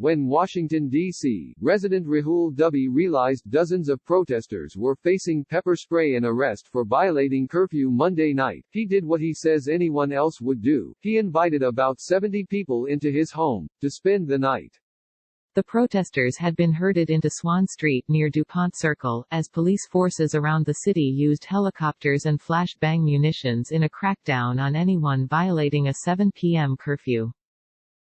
When Washington, D.C., resident Rahul Dubey realized dozens of protesters were facing pepper spray and arrest for violating curfew Monday night, he did what he says anyone else would do. He invited about 70 people into his home to spend the night. The protesters had been herded into Swann Street near DuPont Circle, as police forces around the city used helicopters and flashbang munitions in a crackdown on anyone violating a 7 p.m. curfew.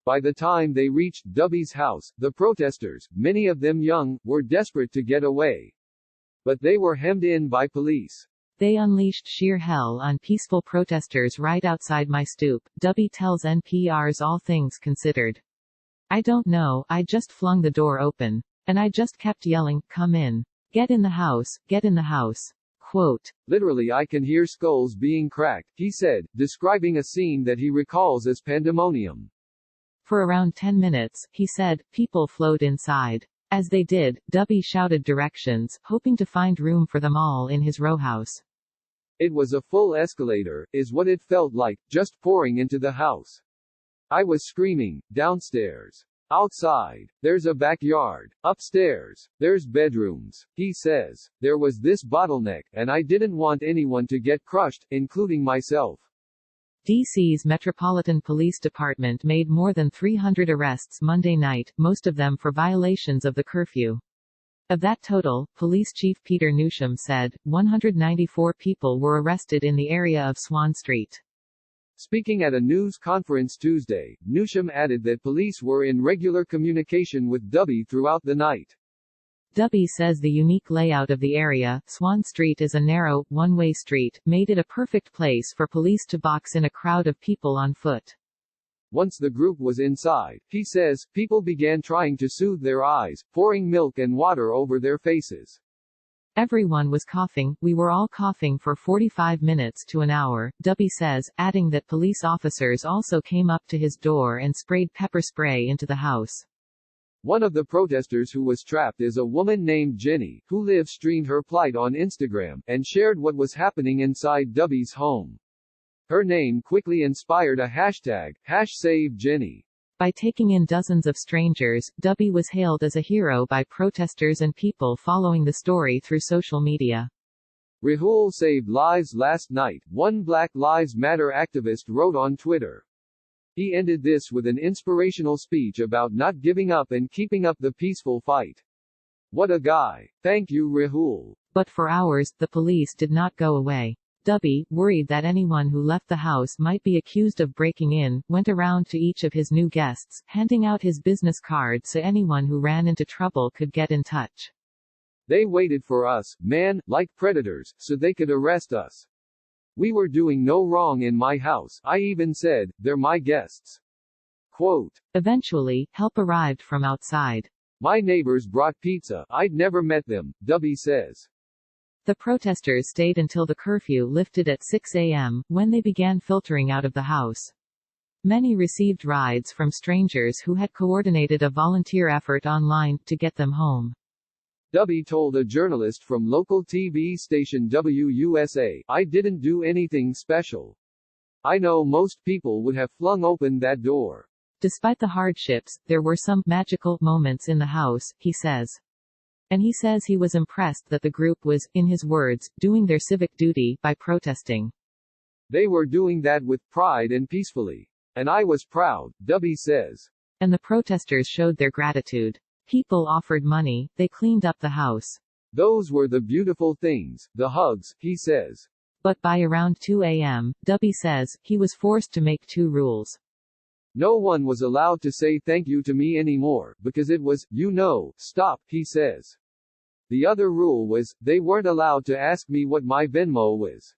By the time they reached Dubey's house, the protesters, many of them young, were desperate to get away. But they were hemmed in by police. They unleashed sheer hell on peaceful protesters right outside my stoop, Dubey tells NPR's All Things Considered. I don't know, I just flung the door open. And I just kept yelling, come in. Get in the house, get in the house. Quote, literally I can hear skulls being cracked, he said, describing a scene that he recalls as pandemonium. For around 10 minutes, he said, people flowed inside. As they did, Dubey shouted directions, hoping to find room for them all in his row house. It was a full escalator, is what it felt like, just pouring into the house. I was screaming, downstairs. Outside. There's a backyard. Upstairs. There's bedrooms, he says. There was this bottleneck, and I didn't want anyone to get crushed, including myself. D.C.'s Metropolitan Police Department made more than 300 arrests Monday night, most of them for violations of the curfew. Of that total, Police Chief Peter Newsham said, 194 people were arrested in the area of Swann Street. Speaking at a news conference Tuesday, Newsham added that police were in regular communication with Dubey throughout the night. Dubey says the unique layout of the area, Swann Street is a narrow, one-way street, made it a perfect place for police to box in a crowd of people on foot. Once the group was inside, he says, people began trying to soothe their eyes, pouring milk and water over their faces. Everyone was coughing, we were all coughing for 45 minutes to an hour, Dubey says, adding that police officers also came up to his door and sprayed pepper spray into the house. One of the protesters who was trapped is a woman named Jenny, who live-streamed her plight on Instagram, and shared what was happening inside Dubey's home. Her name quickly inspired a hashtag, #SaveJenny. By taking in dozens of strangers, Dubey was hailed as a hero by protesters and people following the story through social media. Rahul saved lives last night, one Black Lives Matter activist wrote on Twitter. He ended this with an inspirational speech about not giving up and keeping up the peaceful fight. What a guy. Thank you, Rahul. But for hours, the police did not go away. Dubey, worried that anyone who left the house might be accused of breaking in, went around to each of his new guests, handing out his business card so anyone who ran into trouble could get in touch. They waited for us, man, like predators, so they could arrest us. We were doing no wrong in my house. I even said, they're my guests. Quote. Eventually, help arrived from outside. My neighbors brought pizza. I'd never met them, Dubey says. The protesters stayed until the curfew lifted at 6 a.m., when they began filtering out of the house. Many received rides from strangers who had coordinated a volunteer effort online to get them home. Dubey told a journalist from local TV station WUSA, I didn't do anything special. I know most people would have flung open that door. Despite the hardships, there were some magical moments in the house, he says. And he says he was impressed that the group was, in his words, doing their civic duty by protesting. They were doing that with pride and peacefully. And I was proud, Dubey says. And the protesters showed their gratitude. People offered money, they cleaned up the house. Those were the beautiful things, the hugs, he says. But by around 2 a.m., Dubey says, he was forced to make two rules. No one was allowed to say thank you to me anymore, because it was, stop, he says. The other rule was, they weren't allowed to ask me what my Venmo was.